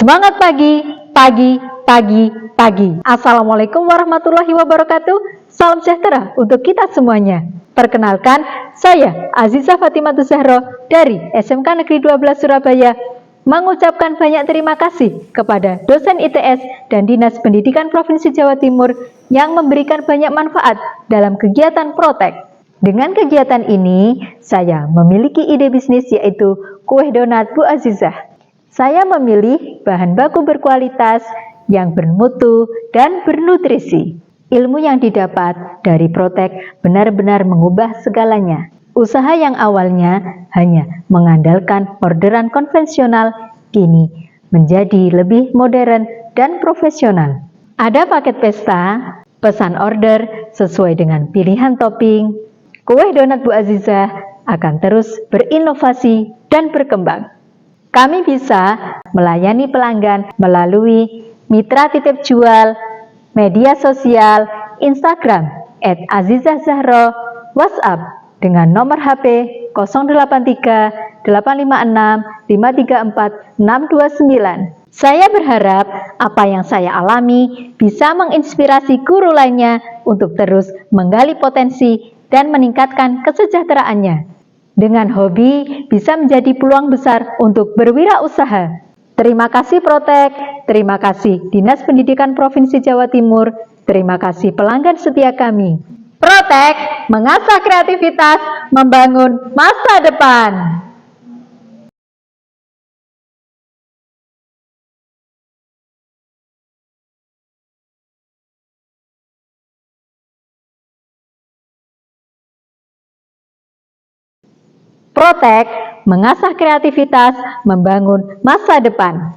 Semangat pagi, pagi, pagi, pagi. Assalamualaikum warahmatullahi wabarakatuh. Salam sejahtera untuk kita semuanya. Perkenalkan, saya Azizah Fatimah Zahro dari SMK Negeri 12 Surabaya mengucapkan banyak terima kasih kepada dosen ITS dan Dinas Pendidikan Provinsi Jawa Timur yang memberikan banyak manfaat dalam kegiatan Protek. Dengan kegiatan ini, saya memiliki ide bisnis yaitu kue donat Bu Azizah. Saya memilih bahan baku berkualitas yang bermutu dan bernutrisi. Ilmu yang didapat dari Protek benar-benar mengubah segalanya. Usaha yang awalnya hanya mengandalkan orderan konvensional, kini menjadi lebih modern dan profesional. Ada paket pesta, pesan order sesuai dengan pilihan topping. Kue donat Bu Azizah akan terus berinovasi dan berkembang. Kami bisa melayani pelanggan melalui mitra titip jual, media sosial, Instagram @azizahzahro, WhatsApp dengan nomor HP 083 856 534 629. Saya berharap apa yang saya alami bisa menginspirasi guru lainnya untuk terus menggali potensi dan meningkatkan kesejahteraannya. Dengan hobi bisa menjadi peluang besar untuk berwirausaha. Terima kasih Protek, terima kasih Dinas Pendidikan Provinsi Jawa Timur, terima kasih pelanggan setia kami. Protek mengasah kreativitas, membangun masa depan. Protek mengasah kreativitas, membangun masa depan.